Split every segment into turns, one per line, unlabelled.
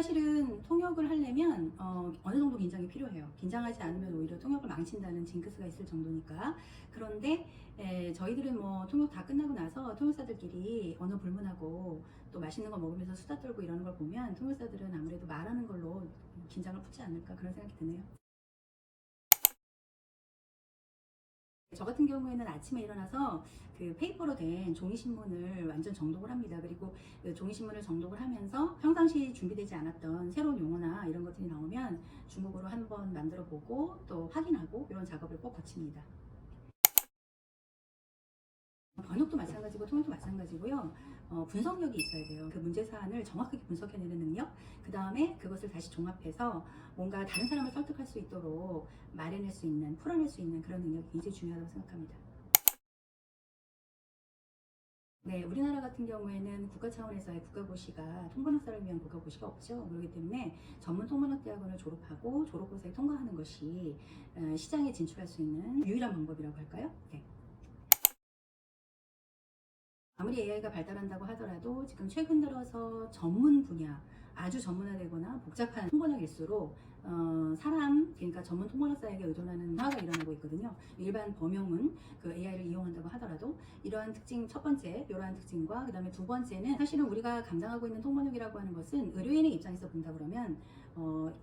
사실은 통역을 하려면 어느 정도 긴장이 필요해요. 긴장하지 않으면 오히려 통역을 망친다는 징크스가 있을 정도니까. 그런데 저희들은 뭐 통역 다 끝나고 나서 통역사들끼리 언어 불문하고 또 맛있는 거 먹으면서 수다 떨고 이러는 걸 보면 통역사들은 아무래도 말하는 걸로 긴장을 푸지 않을까 그런 생각이 드네요. 저 같은 경우에는 아침에 일어나서 그 페이퍼로 된 종이신문을 완전 정독을 합니다. 그리고 그 종이신문을 정독을 하면서 평상시 준비되지 않았던 새로운 용어나 이런 것들이 나오면 중국어로 한번 만들어 보고 또 확인하고 이런 작업을 꼭 거칩니다. 번역도 마찬가지고 통역도 마찬가지고요. 분석력이 있어야 돼요. 그 문제 사안을 정확하게 분석해내는 능력, 그 다음에 그것을 다시 종합해서 뭔가 다른 사람을 설득할 수 있도록 말해낼 수 있는, 풀어낼 수 있는 그런 능력이 굉장히 중요하다고 생각합니다. 네, 우리나라 같은 경우에는 국가 차원에서의 국가고시가 통번역사를 위한 국가고시가 없죠. 그렇기 때문에 전문 통번역대학원을 졸업하고 졸업고사에 통과하는 것이 시장에 진출할 수 있는 유일한 방법이라고 할까요? 네. 아무리 AI가 발달한다고 하더라도 지금 최근 들어서 전문 분야, 아주 전문화되거나 복잡한 통번역일수록 사람, 그러니까 전문 통번역사에게 의존하는 변화가 일어나고 있거든요. 일반 범용은 그 AI를 이용한다고 하더라도 이러한 특징, 첫 번째 이러한 특징과 그 다음에 두 번째는 사실은 우리가 감당하고 있는 통번역이라고 하는 것은 의료인의 입장에서 본다 그러면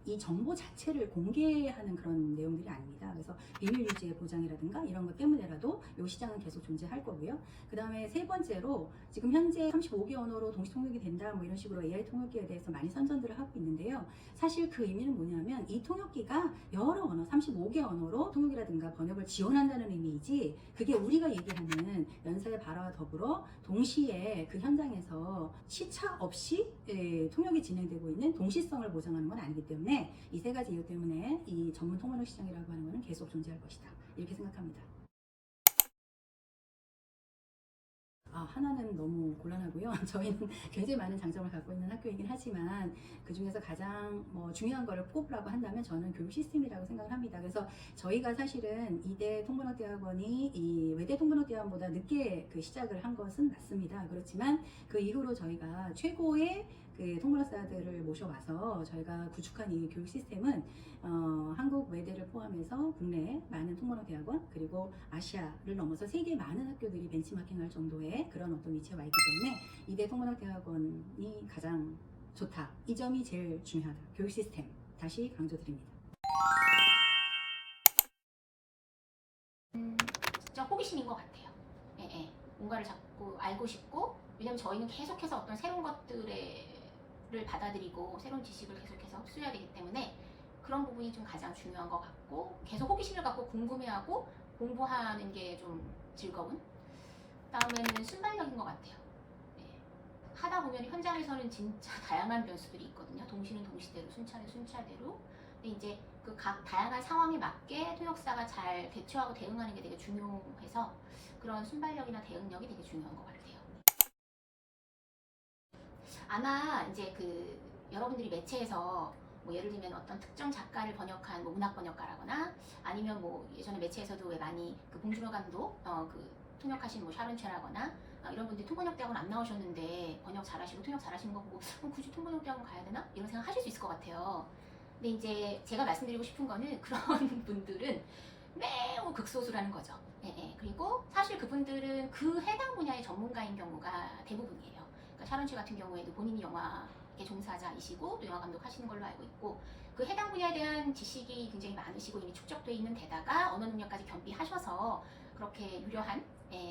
이 정보 자체를 공개하는 그런 내용들이 아닙니다. 그래서 비밀 유지의 보장이라든가 이런 것 때문에라도 이 시장은 계속 존재할 거고요. 그 다음에 세 번째로 지금 현재 35개 언어로 동시 통역이 된다 뭐 이런 식으로 AI 통역기에 대해서 많이 선전들을 하고 있는데요. 사실 그 의미는 뭐냐면 이 통역기가 여러 언어, 35개 언어로 통역이라든가 번역을 지원한다는 의미이지, 그게 우리가 얘기하는 연사의 발화와 더불어 동시에 그 현장에서 시차 없이 통역이 진행되고 있는 동시성을 보장하는 건 아니기 때문에 이 세 가지 이유 때문에 이 전문 통번역 시장이라고 하는 것은 계속 존재할 것이다, 이렇게 생각합니다. 하나는 너무 곤란하고요. 저희는 굉장히 많은 장점을 갖고 있는 학교이긴 하지만 그 중에서 가장 중요한 거를 꼽으라고 한다면 저는 교육 시스템이라고 생각을 합니다. 그래서 저희가 사실은 이대 통번역대학원이 이 외대 통번역대학원보다 늦게 그 시작을 한 것은 맞습니다. 그렇지만 그 이후로 저희가 최고의 그 통번역사들을 모셔와서 저희가 구축한 이 교육 시스템은 한국 외대를 포함해서 국내 많은 통번역대학원 그리고 아시아를 넘어서 세계 많은 학교들이 벤치마킹할 정도의 그런 어떤 위치에 와 있기 때문에 이대 통번역대학원이 가장 좋다. 이 점이 제일 중요하다. 교육 시스템 다시 강조드립니다.
진짜 호기심인 것 같아요. 예, 예. 뭔가를 자꾸 알고 싶고, 왜냐면 저희는 계속해서 어떤 새로운 것들을 받아들이고 새로운 지식을 계속해서 흡수해야 되기 때문에 그런 부분이 좀 가장 중요한 것 같고, 계속 호기심을 갖고 궁금해하고 공부하는 게 좀 즐거운. 다음에는 순발력인 것 같아요. 네. 하다 보면 현장에서는 진짜 다양한 변수들이 있거든요. 동시는 동시대로, 순차는 순차대로. 근데 이제 그 각 다양한 상황에 맞게 통역사가 잘 대처하고 대응하는 게 되게 중요해서 그런 순발력이나 대응력이 되게 중요한 것 같아요. 아마 이제 그 여러분들이 매체에서 뭐 예를 들면 어떤 특정 작가를 번역한 뭐 문학 번역가라거나 아니면 뭐 예전에 매체에서도 왜 많이 그 봉준호 감독 그 통역하신 뭐 샤론 최라거나 이런 분들이 통번역 대학원 안 나오셨는데 번역 잘하시고 통역 잘하시는 거 보고 굳이 통번역 대학원 가야 되나? 이런 생각 하실 수 있을 것 같아요. 근데 이제 제가 말씀드리고 싶은 거는 그런 분들은 매우 극소수라는 거죠. 예, 예. 그리고 사실 그분들은 그 해당 분야의 전문가인 경우가 대부분이에요. 그러니까 샤론 최 같은 경우에도 본인이 영화 종사자이시고 또 영화 감독 하시는 걸로 알고 있고, 그 해당 분야에 대한 지식이 굉장히 많으시고 이미 축적되어 있는 데다가 언어 능력까지 겸비하셔서 그렇게 유려한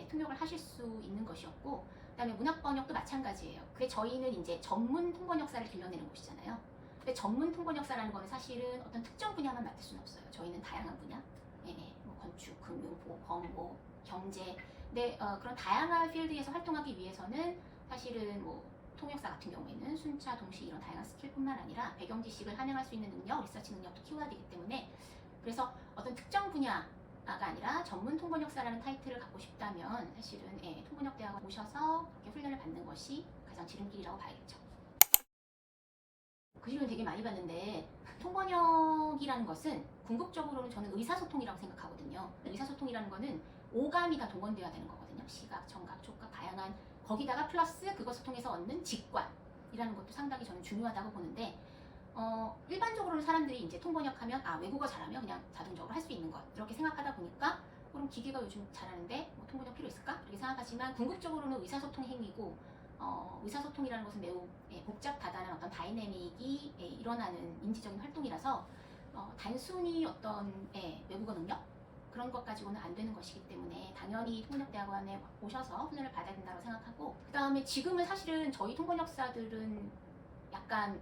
통역을 하실 수 있는 것이었고, 그 다음에 문학 번역도 마찬가지예요. 그게 저희는 이제 전문 통번역사를 길러내는 곳이잖아요. 근데 전문 통번역사라는 거는 사실은 어떤 특정 분야만 맡을 수는 없어요. 저희는 다양한 분야, 뭐 건축, 금융, 보험, 뭐 경제, 근데 그런 다양한 필드에서 활동하기 위해서는 사실은 뭐 통역사 같은 경우에는 순차, 동시 이런 다양한 스킬뿐만 아니라 배경 지식을 한영할 수 있는 능력, 리서치 능력도 키워야 되기 때문에, 그래서 어떤 특정 분야가 아니라 전문 통번역사라는 타이틀을 갖고 싶다면 사실은 통번역대학원 오셔서 이렇게 훈련을 받는 것이 가장 지름길이라고 봐야겠죠. 그 질문 되게 많이 받는데, 통번역이라는 것은 궁극적으로는 저는 의사소통이라고 생각하거든요. 의사소통이라는 거는 오감이 다 동원되어야 되는 거거든요. 시각, 청각, 촉각, 다양한, 거기다가 플러스 그것을 통해서 얻는 직관이라는 것도 상당히 저는 중요하다고 보는데, 일반적으로는 사람들이 이제 통번역하면 외국어 잘하면 그냥 자동적으로 할 수 있는 것 이렇게 생각하다 보니까 그럼 기계가 요즘 잘하는데 뭐 통번역 필요 있을까? 이렇게 생각하지만 궁극적으로는 의사소통 행위고 의사소통이라는 것은 매우 복잡하다는 어떤 다이내믹이 일어나는 인지적인 활동이라서 단순히 어떤 외국어 능력 그런 것 가지고는 안 되는 것이기 때문에 당연히 통번역대학원에 오셔서 훈련을 받아야 된다고 생각하고, 그 다음에 지금은 사실은 저희 통번역사들은 약간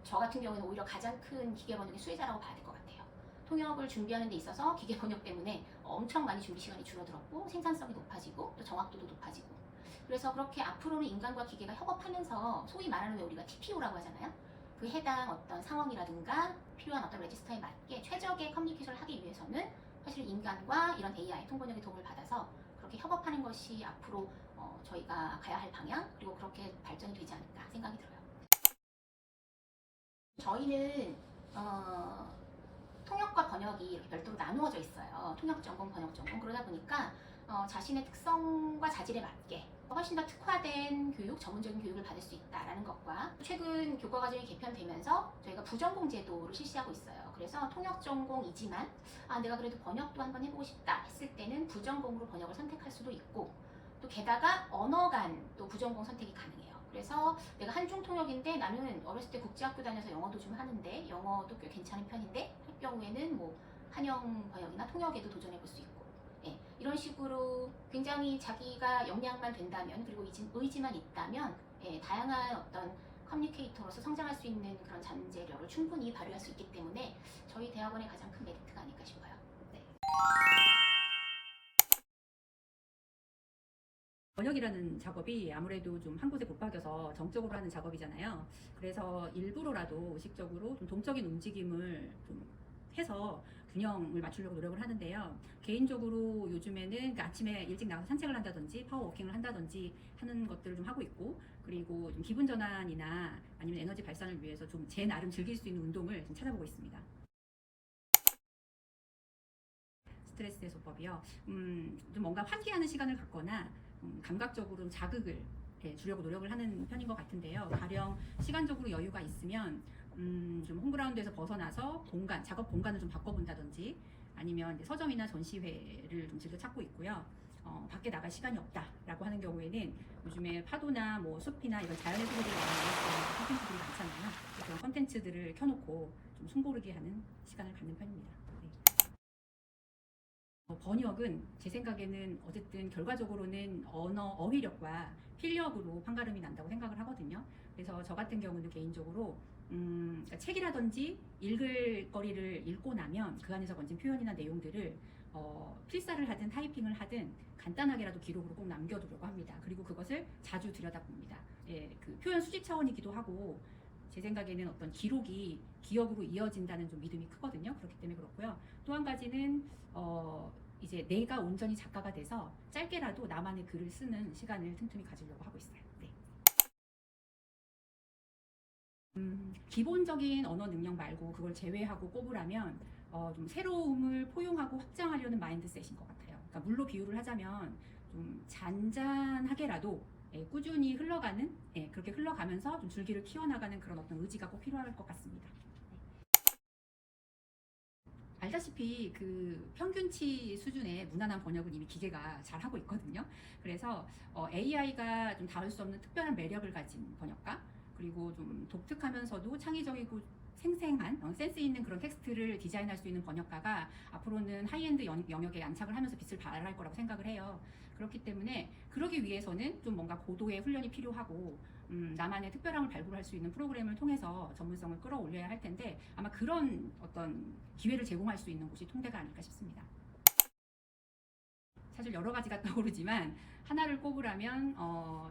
저 같은 경우는 오히려 가장 큰 기계 번역의 수혜자라고 봐야 될 것 같아요. 통역을 준비하는 데 있어서 기계 번역 때문에 엄청 많이 준비 시간이 줄어들었고 생산성이 높아지고 또 정확도도 높아지고, 그래서 그렇게 앞으로는 인간과 기계가 협업하면서 소위 말하는 왜 우리가 TPO라고 하잖아요. 그 해당 어떤 상황이라든가 필요한 어떤 레지스터에 맞게 최적의 커뮤니케이션을 하기 위해서는 사실 인간과 이런 AI 통번역의 도움을 받아서 그렇게 협업하는 것이 앞으로 저희가 가야 할 방향, 그리고 그렇게 발전이 되지 않을까 생각이 들어요. 저희는 통역과 번역이 이렇게 별도로 나누어져 있어요. 통역 전공, 번역 전공. 그러다 보니까 자신의 특성과 자질에 맞게 훨씬 더 특화된 교육, 전문적인 교육을 받을 수 있다라는 것과, 최근 교과과정이 개편되면서 저희가 부전공 제도를 실시하고 있어요. 그래서 통역 전공이지만 내가 그래도 번역도 한번 해보고 싶다 했을 때는 부전공으로 번역을 선택할 수도 있고, 또 게다가 언어 간 또 부전공 선택이 가능해요. 그래서 내가 한중 통역인데 나는 어렸을 때 국제학교 다녀서 영어도 좀 하는데 영어도 꽤 괜찮은 편인데 할 경우에는 뭐 한영 번역이나 통역에도 도전해 볼 수 있고, 이런 식으로 굉장히 자기가 역량만 된다면, 그리고 의지만 있다면 다양한 어떤 커뮤니케이터로서 성장할 수 있는 그런 잠재력을 충분히 발휘할 수 있기 때문에 저희 대학원의 가장 큰 메리트가 아닐까 싶어요. 네.
번역이라는 작업이 아무래도 좀 한 곳에 못 박여서 정적으로 하는 작업이잖아요. 그래서 일부러라도 의식적으로 좀 동적인 움직임을 좀 해서 균형을 맞추려고 노력을 하는데요. 개인적으로 요즘에는 그 아침에 일찍 나가서 산책을 한다든지 파워워킹을 한다든지 하는 것들을 좀 하고 있고, 그리고 좀 기분 전환이나 아니면 에너지 발산을 위해서 좀 제 나름 즐길 수 있는 운동을 좀 찾아보고 있습니다. 스트레스 해소법이요. 좀 뭔가 환기하는 시간을 갖거나 감각적으로 좀 자극을 주려고 노력을 하는 편인 것 같은데요. 가령 시간적으로 여유가 있으면 좀 홈그라운드에서 벗어나서 작업 공간을 좀 바꿔본다든지, 아니면 이제 서점이나 전시회를 좀 즐겨 찾고 있고요. 밖에 나갈 시간이 없다라고 하는 경우에는 요즘에 파도나 뭐 숲이나 이런 자연의 소리를 나오는 콘텐츠들이 많잖아요. 그런 콘텐츠들을 켜놓고 좀 숨고르게 하는 시간을 갖는 편입니다. 번역은 제 생각에는 어쨌든 결과적으로는 어휘력과 필력으로 판가름이 난다고 생각을 하거든요. 그래서 저 같은 경우는 개인적으로 그러니까 책이라든지 읽을 거리를 읽고 나면 그 안에서 건진 표현이나 내용들을 필사를 하든 타이핑을 하든 간단하게라도 기록으로 꼭 남겨두려고 합니다. 그리고 그것을 자주 들여다봅니다. 그 표현 수집 차원이기도 하고, 제 생각에는 어떤 기록이 기억으로 이어진다는 좀 믿음이 크거든요. 그렇기 때문에 그렇고요. 또 한 가지는 이제 내가 온전히 작가가 돼서 짧게라도 나만의 글을 쓰는 시간을 틈틈이 가지려고 하고 있어요. 네. 기본적인 언어 능력 말고 그걸 제외하고 꼽으라면 좀 새로움을 포용하고 확장하려는 마인드셋인 것 같아요. 그러니까 물로 비유를 하자면 좀 잔잔하게라도 꾸준히 흘러가는, 그렇게 흘러가면서 좀 줄기를 키워나가는 그런 어떤 의지가 꼭 필요할 것 같습니다. 알다시피 그 평균치 수준의 무난한 번역을 이미 기계가 잘 하고 있거든요. 그래서 AI가 좀 다룰 수 없는 특별한 매력을 가진 번역가, 그리고 좀 독특하면서도 창의적이고 생생한 센스 있는 그런 텍스트를 디자인할 수 있는 번역가가 앞으로는 하이엔드 영역에 안착을 하면서 빛을 발할 거라고 생각을 해요. 그렇기 때문에 그러기 위해서는 좀 뭔가 고도의 훈련이 필요하고 나만의 특별함을 발굴할 수 있는 프로그램을 통해서 전문성을 끌어올려야 할 텐데, 아마 그런 어떤 기회를 제공할 수 있는 곳이 통대가 아닐까 싶습니다. 사실 여러 가지가 떠오르지만 하나를 꼽으라면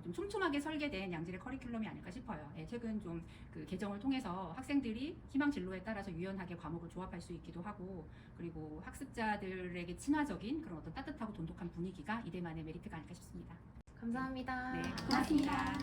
좀 촘촘하게 설계된 양질의 커리큘럼이 아닐까 싶어요. 최근 좀 그 개정을 통해서 학생들이 희망 진로에 따라서 유연하게 과목을 조합할 수 있기도 하고, 그리고 학습자들에게 친화적인 그런 어떤 따뜻하고 돈독한 분위기가 이대만의 메리트가 아닐까 싶습니다.
감사합니다.
네, 고맙습니다.